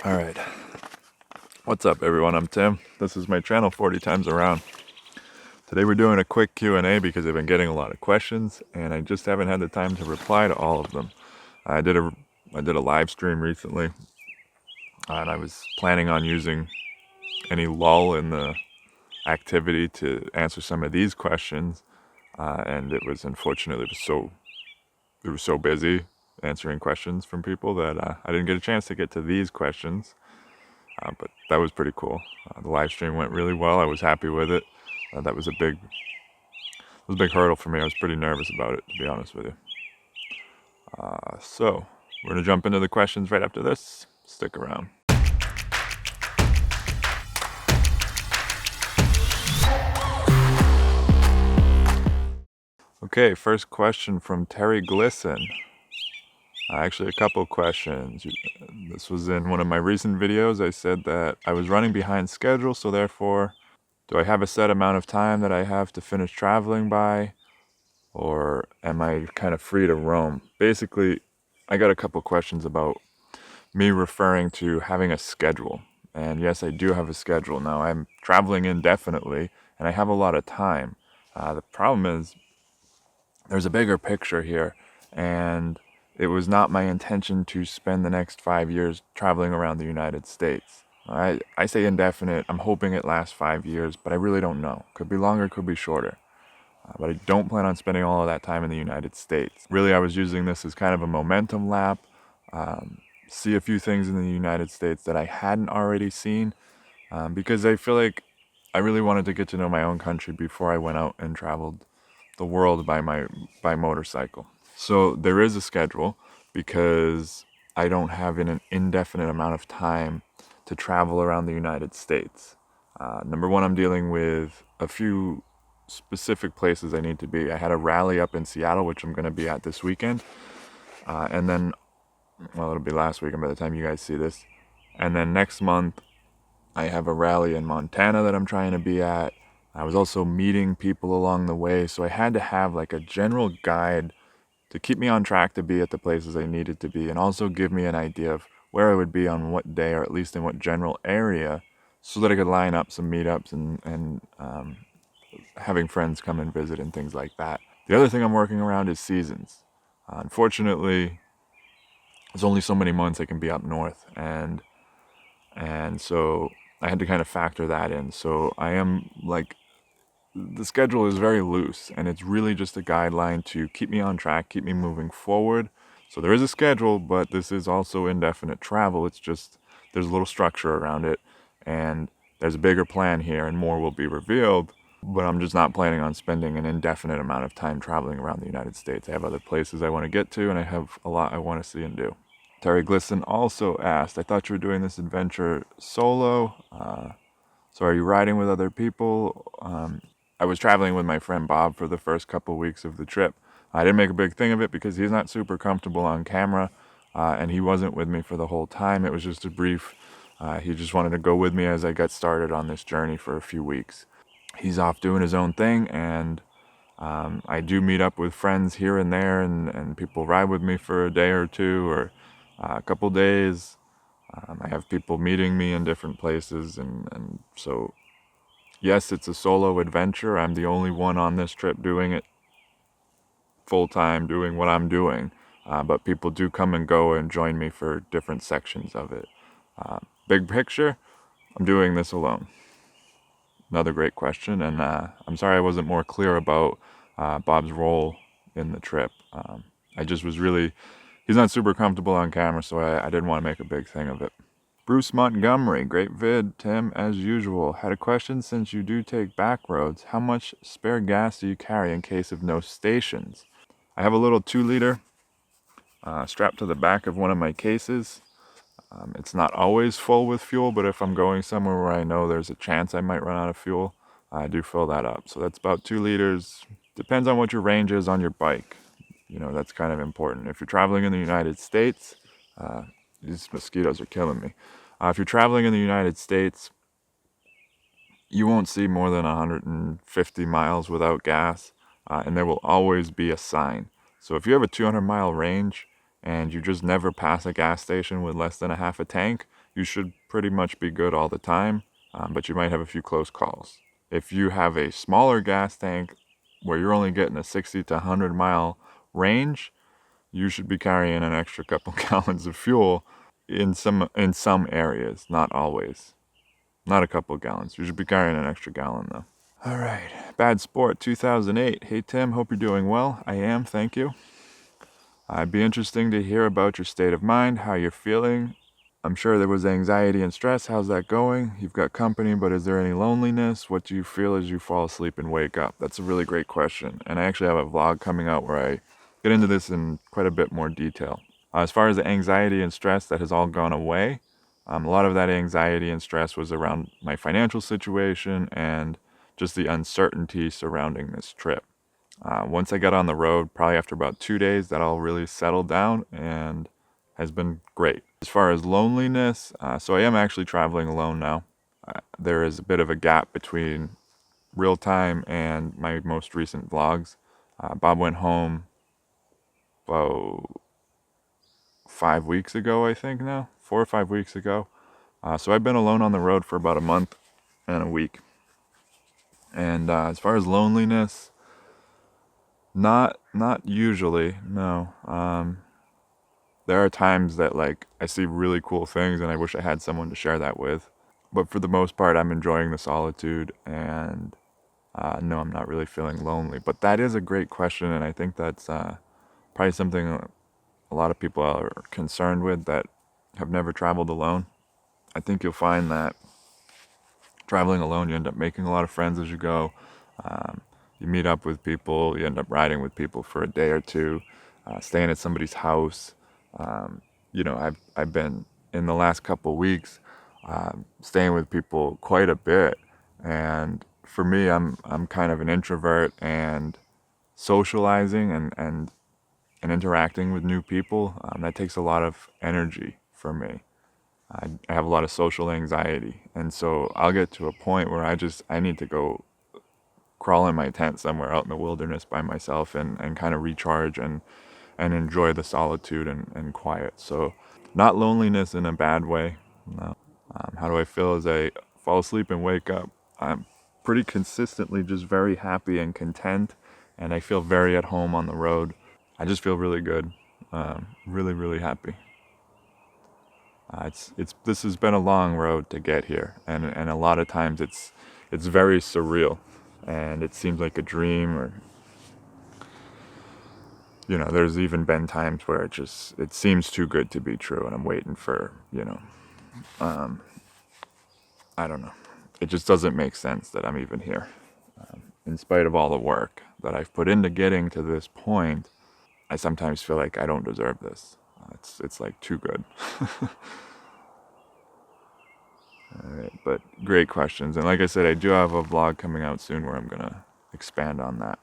All right. What's up, everyone? I'm Tim. This is my channel 40 times around. Today we're doing a quick Q&A because I've been getting a lot of questions and I just haven't had the time to reply to all of them. I did a live stream recently and I was planning on using any lull in the activity to answer some of these questions, and it was unfortunately it was so busy answering questions from people that I didn't get a chance to get to these questions. But that was pretty cool. The live stream went really well. I was happy with it. That was a big hurdle for me. I was pretty nervous about it, to be honest with you. So we're gonna jump into the questions right after this. Stick around. Okay, first question from Terry Glisson. Actually, a couple questions. This was in one of my recent videos. I said that I was running behind schedule, so therefore, do I have a set amount of time that I have to finish traveling by? Or am I kind of free to roam? Basically, I got a couple questions about me referring to having a schedule. And yes, I do have a schedule. Now, I'm traveling indefinitely, and I have a lot of time. The problem is, there's a bigger picture here, and it was not my intention to spend the next 5 years traveling around the United States. I say indefinite. I'm hoping it lasts 5 years, but I really don't know. Could be longer, could be shorter. But I don't plan on spending all of that time in the United States. Really, I was using this as kind of a momentum lap. See a few things in the United States that I hadn't already seen, because I feel like I really wanted to get to know my own country before I went out and traveled the world by motorcycle. So there is a schedule because I don't have an indefinite amount of time to travel around the United States. Number one, I'm dealing with a few specific places I need to be. I had a rally up in Seattle, which I'm going to be at this weekend. And then, well, it'll be last weekend by the time you guys see this. And then next month, I have a rally in Montana that I'm trying to be at. I was also meeting people along the way, so I had to have like a general guide to keep me on track to be at the places I needed to be, and also give me an idea of where I would be on what day, or at least in what general area, so that I could line up some meetups and having friends come and visit and things like that. The other thing I'm working around is seasons. Unfortunately, there's only so many months I can be up north, and so I had to kind of factor that in. So I am like, the schedule is very loose, and it's really just a guideline to keep me on track, keep me moving forward. So there is a schedule, but this is also indefinite travel. It's just there's a little structure around it, and there's a bigger plan here, and more will be revealed. But I'm just not planning on spending an indefinite amount of time traveling around the United States. I have other places I want to get to, and I have a lot I want to see and do. Terry Glisson also asked, I thought you were doing this adventure solo. So are you riding with other people? I was traveling with my friend Bob for the first couple weeks of the trip. I didn't make a big thing of it because he's not super comfortable on camera, and he wasn't with me for the whole time. It was just a brief, he just wanted to go with me as I got started on this journey for a few weeks. He's off doing his own thing, and I do meet up with friends here and there, and people ride with me for a day or two, or a couple days. I have people meeting me in different places, and so yes, it's a solo adventure. I'm the only one on this trip doing it full time, doing what I'm doing. But people do come and go and join me for different sections of it. Big picture, I'm doing this alone. Another great question, and I'm sorry I wasn't more clear about Bob's role in the trip. I just was really, he's not super comfortable on camera, so I didn't want to make a big thing of it. Bruce Montgomery, great vid, Tim, as usual. Had a question, since you do take back roads, how much spare gas do you carry in case of no stations? I have a little 2-liter strapped to the back of one of my cases. It's not always full with fuel, but if I'm going somewhere where I know there's a chance I might run out of fuel, I do fill that up. So that's about 2 liters. Depends on what your range is on your bike. You know, that's kind of important. If you're traveling in the United States, these mosquitoes are killing me. If you're traveling in the United States, you won't see more than 150 miles without gas, and there will always be a sign. So if you have a 200-mile range and you just never pass a gas station with less than a half a tank, you should pretty much be good all the time, but you might have a few close calls. If you have a smaller gas tank where you're only getting a 60 to 100 mile range, you should be carrying an extra couple gallons of fuel in some areas, not always. Not a couple gallons. You should be carrying an extra gallon though. All right, Bad Sport 2008. Hey Tim, hope you're doing well. I am, thank you. It'd be interesting to hear about your state of mind, how you're feeling. I'm sure there was anxiety and stress. How's that going? You've got company, but is there any loneliness? What do you feel as you fall asleep and wake up? That's a really great question. And I actually have a vlog coming out where I get into this in quite a bit more detail. As far as the anxiety and stress, that has all gone away. A lot of that anxiety and stress was around my financial situation and just the uncertainty surrounding this trip. Once I got on the road, probably after about 2 days, that all really settled down and has been great. As far as loneliness, so I am actually traveling alone now. There is a bit of a gap between real time and my most recent vlogs. Bob went home about 5 weeks ago, I think now, 4 or 5 weeks ago. So I've been alone on the road for about a month and a week. And as far as loneliness, not usually, no. There are times that like I see really cool things and I wish I had someone to share that with. But for the most part, I'm enjoying the solitude, and no, I'm not really feeling lonely. But that is a great question, and I think that's probably something a lot of people are concerned with that have never traveled alone. I think you'll find that traveling alone, you end up making a lot of friends as you go. You meet up with people, you end up riding with people for a day or two, staying at somebody's house. I've been in the last couple weeks staying with people quite a bit, and for me, I'm kind of an introvert, and socializing and interacting with new people, that takes a lot of energy for me. I have a lot of social anxiety, and so I'll get to a point where I need to go crawl in my tent somewhere out in the wilderness by myself and kind of recharge and enjoy the solitude and quiet. So not loneliness in a bad way. No. How do I feel as I fall asleep and wake up? I'm pretty consistently just very happy and content, and I feel very at home on the road. I just feel really good, really, really happy. This has been a long road to get here, and a lot of times it's very surreal, and it seems like a dream, or there's even been times where it seems too good to be true, and I'm waiting for I don't know, it just doesn't make sense that I'm even here, in spite of all the work that I've put into getting to this point. I sometimes feel like I don't deserve this. It's like too good. All right, but great questions. And like I said, I do have a vlog coming out soon where I'm going to expand on that.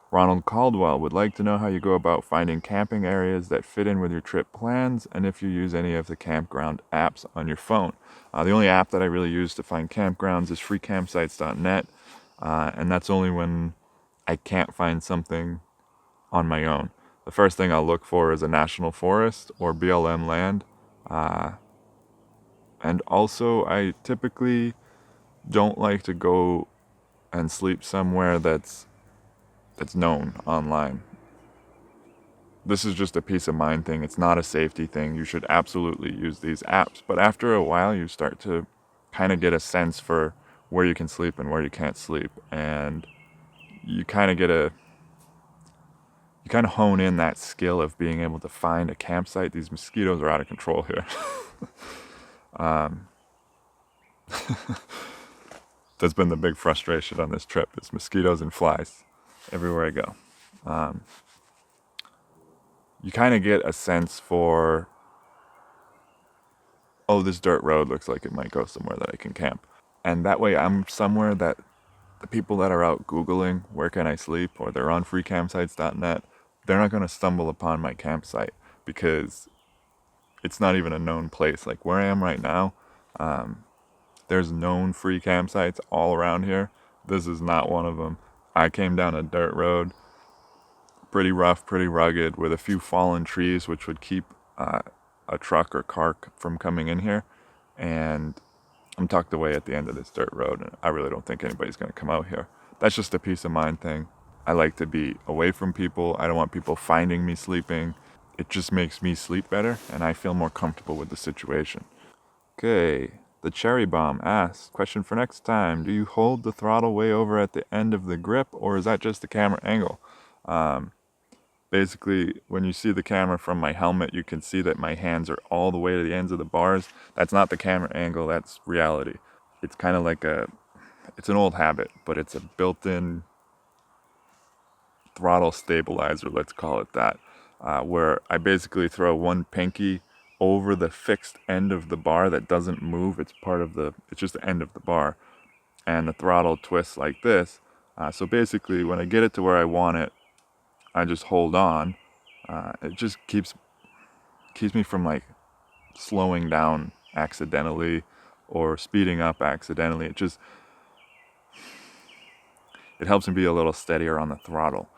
Ronald Caldwell would like to know how you go about finding camping areas that fit in with your trip plans, and if you use any of the campground apps on your phone. The only app that I really use to find campgrounds is freecampsites.net, and that's only when I can't find something on my own. The first thing I'll look for is a national forest or BLM land. And also, I typically don't like to go and sleep somewhere that's known online. This is just a peace of mind thing. It's not a safety thing. You should absolutely use these apps. But after a while, you start to kind of get a sense for where you can sleep and where you can't sleep. And you kind of hone in that skill of being able to find a campsite. These mosquitoes are out of control here. That's been the big frustration on this trip. It's mosquitoes and flies everywhere I go. You kind of get a sense for, oh, this dirt road looks like it might go somewhere that I can camp. And that way I'm somewhere that the people that are out Googling, where can I sleep, or they're on freecampsites.net, they're not going to stumble upon my campsite because it's not even a known place. Like where I am right now, there's known free campsites all around here. This is not one of them. I came down a dirt road pretty rough, pretty rugged, with a few fallen trees which would keep a truck or car from coming in here. And I'm tucked away at the end of this dirt road, and I really don't think anybody's going to come out here. That's just a peace of mind thing. I like to be away from people. I don't want people finding me sleeping. It just makes me sleep better, and I feel more comfortable with the situation. Okay, the Cherry Bomb asks, question for next time, do you hold the throttle way over at the end of the grip, or is that just the camera angle? Basically, when you see the camera from my helmet, you can see that my hands are all the way to the ends of the bars. That's not the camera angle, that's reality. It's kind of like it's an old habit, but it's a built-in throttle stabilizer, let's call it that, where I basically throw one pinky over the fixed end of the bar that doesn't move. It's just the end of the bar, and the throttle twists like this. So basically, when I get it to where I want it, I just hold on. It just keeps me from like slowing down accidentally or speeding up accidentally. It helps me be a little steadier on the throttle.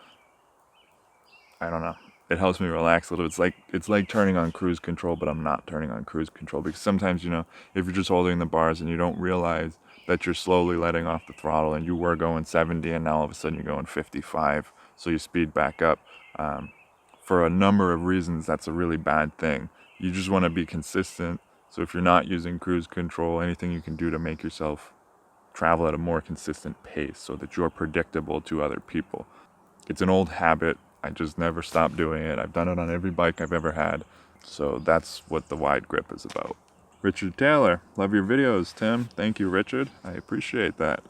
I don't know. It helps me relax a little. It's like turning on cruise control, but I'm not turning on cruise control, because sometimes, if you're just holding the bars and you don't realize that you're slowly letting off the throttle, and you were going 70 and now all of a sudden you're going 55, so you speed back up. For a number of reasons, that's a really bad thing. You just want to be consistent. So if you're not using cruise control, anything you can do to make yourself travel at a more consistent pace so that you're predictable to other people. It's an old habit. I just never stopped doing it. I've done it on every bike I've ever had. So that's what the wide grip is about. Richard Taylor, love your videos, Tim. Thank you, Richard. I appreciate that.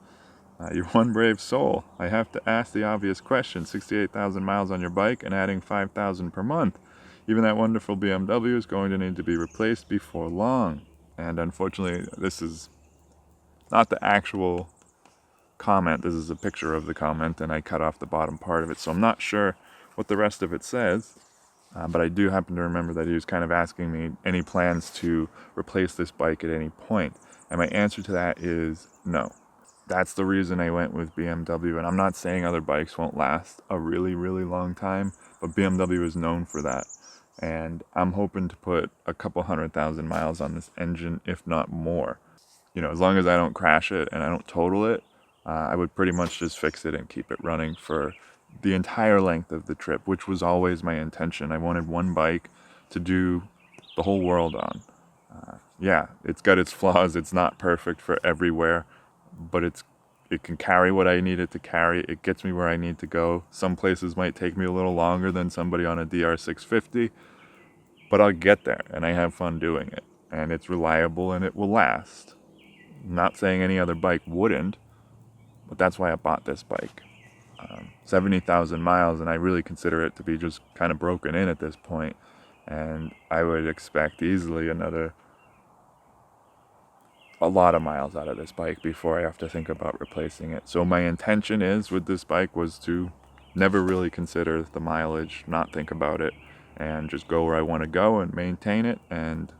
You're one brave soul. I have to ask the obvious question. 68,000 miles on your bike and adding 5,000 per month. Even that wonderful BMW is going to need to be replaced before long. And unfortunately, this is not the actual comment. This is a picture of the comment, and I cut off the bottom part of it. So I'm not sure what the rest of it says. But I do happen to remember that he was kind of asking me any plans to replace this bike at any point. And my answer to that is no. That's the reason I went with BMW. And I'm not saying other bikes won't last a really, really long time, but BMW is known for that. And I'm hoping to put a couple 100,000 miles on this engine, if not more. As long as I don't crash it and I don't total it, I would pretty much just fix it and keep it running for the entire length of the trip, which was always my intention. I wanted one bike to do the whole world on. Yeah, it's got its flaws. It's not perfect for everywhere, but it can carry what I need it to carry. It gets me where I need to go. Some places might take me a little longer than somebody on a DR650, but I'll get there, and I have fun doing it. And it's reliable, and it will last. I'm not saying any other bike wouldn't, but that's why I bought this bike. 70,000 miles, and I really consider it to be just kind of broken in at this point. And I would expect easily a lot of miles out of this bike before I have to think about replacing it. So my intention with this bike was to never really consider the mileage, not think about it, and just go where I want to go and maintain it, and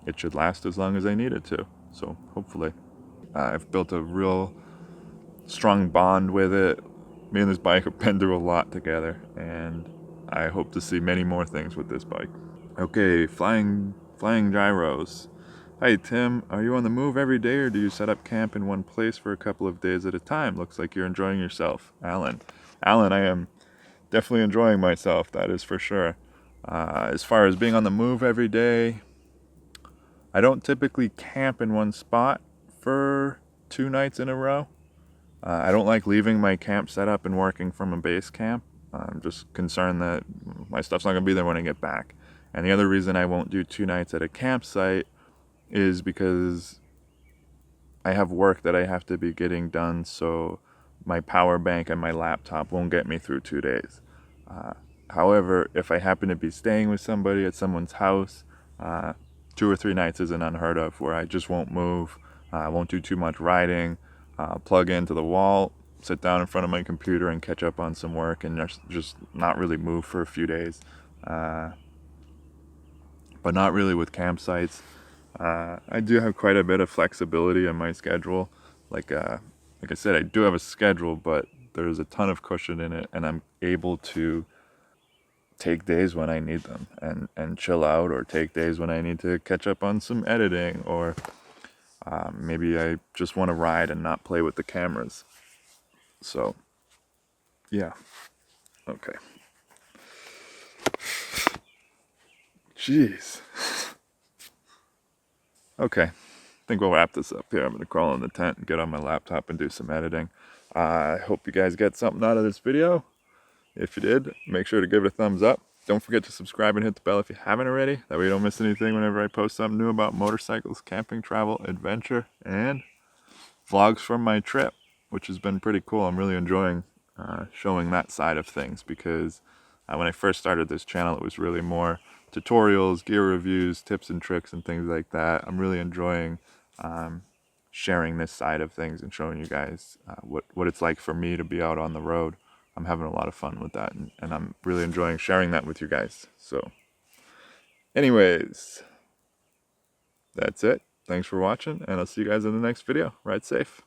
it should last as long as I need it to. So hopefully. I've built a real strong bond with it. Me and this bike have been through a lot together, and I hope to see many more things with this bike. Okay, flying gyros. Hi Tim, are you on the move every day, or do you set up camp in one place for a couple of days at a time? Looks like you're enjoying yourself. Alan, I am definitely enjoying myself, that is for sure. As far as being on the move every day, I don't typically camp in one spot for 2 nights in a row. I don't like leaving my camp set up and working from a base camp. I'm just concerned that my stuff's not going to be there when I get back. And the other reason I won't do 2 nights at a campsite is because I have work that I have to be getting done, so my power bank and my laptop won't get me through 2 days. However, if I happen to be staying with somebody at someone's house, 2 or 3 nights isn't unheard of, where I just won't move, I won't do too much riding, plug into the wall, sit down in front of my computer and catch up on some work, and just not really move for a few days. But not really with campsites. I do have quite a bit of flexibility in my schedule. Like I said, I do have a schedule, but there's a ton of cushion in it, and I'm able to take days when I need them and chill out, or take days when I need to catch up on some editing, or maybe I just want to ride and not play with the cameras. So, yeah. Okay. Jeez. Okay. I think we'll wrap this up here. I'm going to crawl in the tent and get on my laptop and do some editing. I hope you guys get something out of this video. If you did, make sure to give it a thumbs up. Don't forget to subscribe and hit the bell if you haven't already. That way you don't miss anything whenever I post something new about motorcycles, camping, travel, adventure, and vlogs from my trip, which has been pretty cool. I'm really enjoying showing that side of things, because when I first started this channel, it was really more tutorials, gear reviews, tips and tricks, and things like that. I'm really enjoying sharing this side of things and showing you guys what it's like for me to be out on the road. I'm having a lot of fun with that, and I'm really enjoying sharing that with you guys. So anyways, that's it. Thanks for watching, and I'll see you guys in the next video. Ride safe.